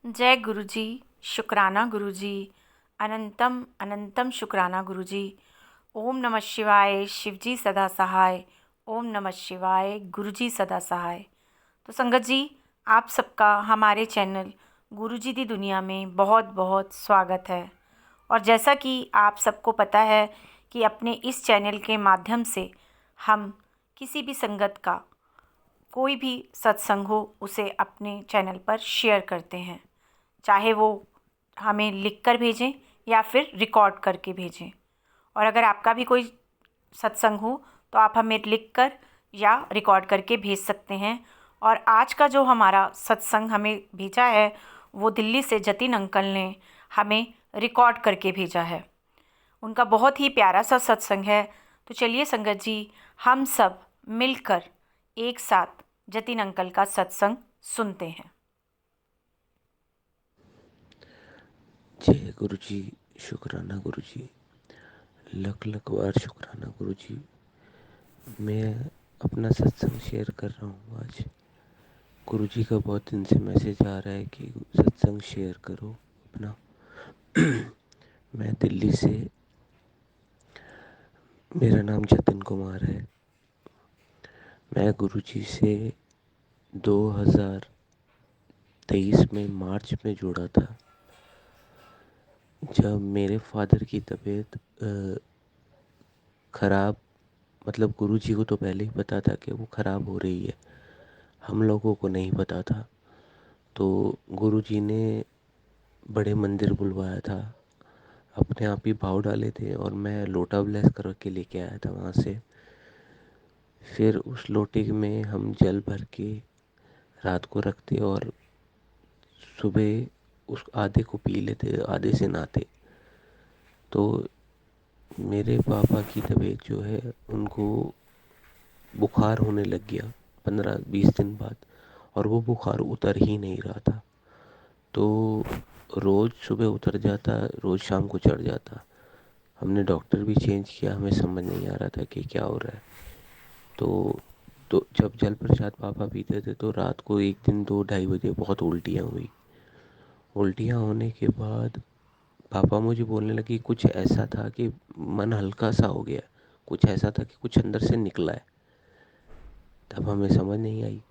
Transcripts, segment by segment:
जय गुरु जी। शुक्राना गुरु जी। अनंतम अनंतम शुक्राना गुरु जी। ओम नमः शिवाय। शिव जी सदा सहाय। ओम नमः शिवाय। गुरु जी सदा सहाय। तो संगत जी, आप सबका हमारे चैनल गुरु जी दी दुनिया में बहुत बहुत स्वागत है। और जैसा कि आप सबको पता है कि अपने इस चैनल के माध्यम से हम किसी भी संगत का कोई भी सत्संग हो उसे अपने चैनल पर शेयर करते हैं, चाहे वो हमें लिख कर भेजें या फिर रिकॉर्ड करके भेजें। और अगर आपका भी कोई सत्संग हो तो आप हमें लिख कर या रिकॉर्ड करके भेज सकते हैं। और आज का जो हमारा सत्संग हमें भेजा है वो दिल्ली से जतिन अंकल ने हमें रिकॉर्ड करके भेजा है। उनका बहुत ही प्यारा सा सत्संग है। तो चलिए संगत जी, हम सब मिलकर एक साथ जतिन अंकल का सत्संग सुनते हैं। जय गुरु जी। शुक्राना गुरु जी। लख लख बार शुक्राना गुरु जी। मैं अपना सत्संग शेयर कर रहा हूँ आज। गुरु जी का बहुत दिन से मैसेज आ रहा है कि सत्संग शेयर करो अपना। मैं दिल्ली से, मेरा नाम जतिन कुमार है। मैं गुरु जी से 2023 में मार्च में जुड़ा था, जब मेरे फादर की तबीयत ख़राब, मतलब गुरु जी को तो पहले ही पता था कि वो ख़राब हो रही है, हम लोगों को नहीं पता था। तो गुरु जी ने बड़े मंदिर बुलवाया था, अपने आप ही भाव डाले थे और मैं लोटा ब्लेस करके लेके आया था वहाँ से। फिर उस लोटे में हम जल भर के रात को रखते और सुबह उस आधे को पी लेते, आधे से नहाते। तो मेरे पापा की तबीयत जो है, उनको बुखार होने लग गया 15-20 दिन बाद, और वो बुखार उतर ही नहीं रहा था। तो रोज़ सुबह उतर जाता, रोज़ शाम को चढ़ जाता। हमने डॉक्टर भी चेंज किया, हमें समझ नहीं आ रहा था कि क्या हो रहा है। तो जब जल प्रसाद पापा पीते थे तो रात को एक दिन 2-2:30 बजे बहुत उल्टियाँ हुई। उल्टियाँ होने के बाद पापा मुझे बोलने लगे कुछ ऐसा था कि मन हल्का सा हो गया, कुछ ऐसा था कि कुछ अंदर से निकला है। तब हमें समझ नहीं आई।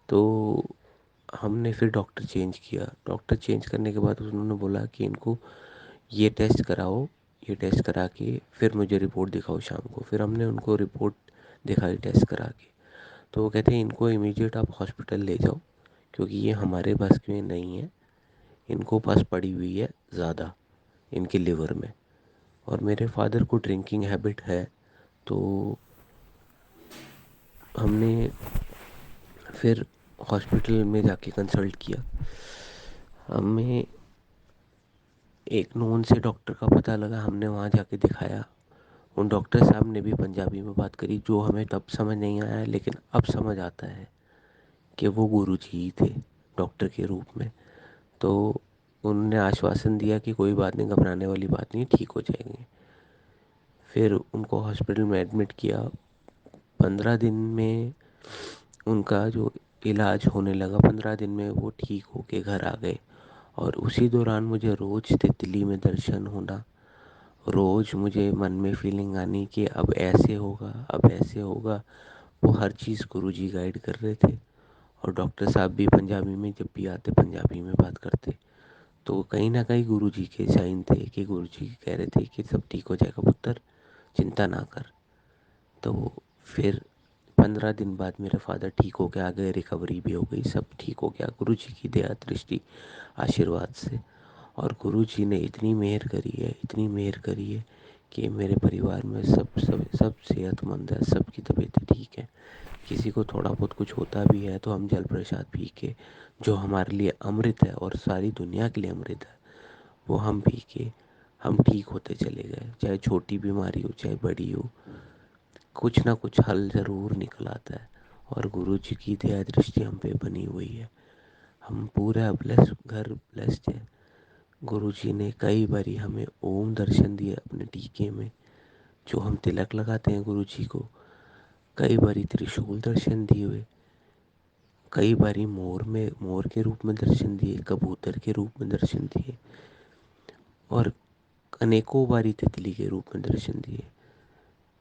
तो हमने फिर डॉक्टर चेंज किया। डॉक्टर चेंज करने के बाद उन्होंने बोला कि इनको ये टेस्ट कराओ, ये टेस्ट करा के फिर मुझे रिपोर्ट दिखाओ शाम को। फिर हमने उनको रिपोर्ट दिखाई टेस्ट करा के। तो वो कहते हैं इनको इमीडिएट आप हॉस्पिटल ले जाओ, क्योंकि ये हमारे बस में नहीं है, इनको पास पड़ी हुई है ज़्यादा इनके लिवर में। और मेरे फादर को ड्रिंकिंग हैबिट है। तो हमने फिर हॉस्पिटल में जाके कंसल्ट किया। हमें एक नोन से डॉक्टर का पता लगा, हमने वहाँ जाके दिखाया। उन डॉक्टर साहब ने भी पंजाबी में बात करी, जो हमें तब समझ नहीं आया, लेकिन अब समझ आता है कि वो गुरु जी ही थे डॉक्टर के रूप में। तो उन्होंने आश्वासन दिया कि कोई बात नहीं, घबराने वाली बात नहीं, ठीक हो जाएंगे। फिर उनको हॉस्पिटल में एडमिट किया। 15 दिन में उनका जो इलाज होने लगा, 15 दिन में वो ठीक होके घर आ गए। और उसी दौरान मुझे रोज़ तितली में दर्शन होना, रोज़ मुझे मन में फीलिंग आनी कि अब ऐसे होगा, अब ऐसे होगा। वो हर चीज़ गुरु जी गाइड कर रहे थे। और डॉक्टर साहब भी पंजाबी में जब भी आते पंजाबी में बात करते। तो कहीं ना कहीं गुरु जी के साइन थे कि गुरु जी कह रहे थे कि सब ठीक हो जाएगा पुत्र, चिंता ना कर। तो फिर 15 दिन बाद मेरे फादर ठीक हो के आ गए, रिकवरी भी हो गई, सब ठीक हो गया गुरु जी की दया दृष्टि आशीर्वाद से। और गुरु जी ने इतनी मेहर करी है, इतनी मेहर करी है कि मेरे परिवार में सब सब सब सेहतमंद है, सबकी तबीयत ठीक है। किसी को थोड़ा बहुत कुछ होता भी है तो हम जल प्रसाद पी के, जो हमारे लिए अमृत है और सारी दुनिया के लिए अमृत है, वो हम पी के हम ठीक होते चले गए। चाहे छोटी बीमारी हो चाहे बड़ी हो, कुछ ना कुछ हल ज़रूर निकल आता है। और गुरु जी की दया दृष्टि हम पे बनी हुई है। हम पूरा ब्लेस, घर ब्लेस्ड है। गुरु जी ने कई बारी हमें ओम दर्शन दिए अपने टीके में, जो हम तिलक लगाते हैं गुरु जी को। कई बारी त्रिशूल दर्शन दिए हुए। कई बारी मोर के रूप में दर्शन दिए, कबूतर के रूप में दर्शन दिए और अनेकों बारी तितली के रूप में दर्शन दिए।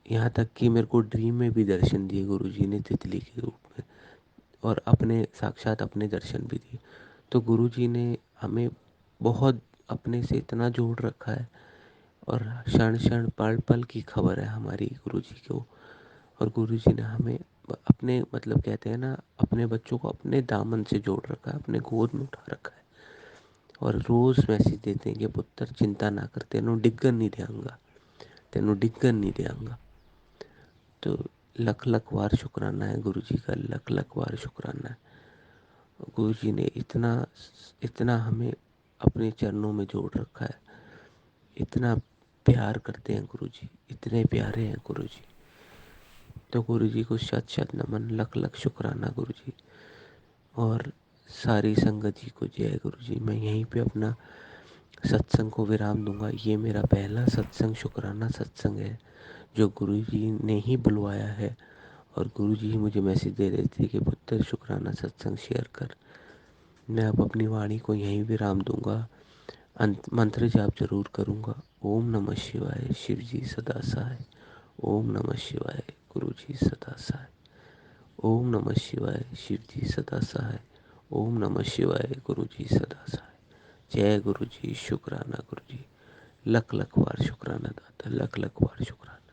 यहाँ तक कि मेरे को ड्रीम में भी दर्शन दिए गुरुजी ने तितली के रूप में, और साक्षात अपने दर्शन भी दिए। तो गुरुजी ने हमें बहुत अपने से इतना जोड़ रखा है, और क्षण क्षण पल पल की खबर है हमारी गुरुजी को। और गुरुजी ने हमें अपने मतलब कहते हैं ना, अपने बच्चों को अपने दामन से जोड़ रखा है, अपने गोद में उठा रखा है, और रोज़ मैसेज देते हैं कि पुत्र चिंता ना कर, तेनों डिग्गन नहीं देंगा, तेनों डिग्गन नहीं देंगा। तो लख लख बार शुक्राना है गुरुजी का, लख लख बार शुक्राना है। गुरुजी ने इतना इतना हमें अपने चरणों में जोड़ रखा है, इतना प्यार करते हैं गुरुजी, इतने प्यारे हैं गुरुजी। तो गुरुजी को शत शत नमन, लख लख शुक्राना गुरुजी। और सारी संगत जी को जय गुरुजी। मैं यहीं पे अपना सत्संग को विराम दूंगा। ये मेरा पहला सत्संग, शुक्राना सत्संग है, जो गुरुजी ने ही बुलवाया है। और गुरुजी ही मुझे मैसेज दे रहे थे कि पुत्र शुक्राना सत्संग शेयर कर। मैं अब अपनी वाणी को यहीं विराम दूंगा। मंत्र जाप जरूर करूंगा। ओम नमः शिवाय, शिव जी सदा सहाय। ओम नमः शिवाय, गुरु जी सदा सहाय। ओम नमः शिवाय, शिव जी सदा सहाय। ओम नमः शिवाय, गुरु जी सदा सहाय। जय गुरु जी, शुक्राना गुरु जी। लख लख बार शुक्राना दाता, लख लख बार शुक्राना।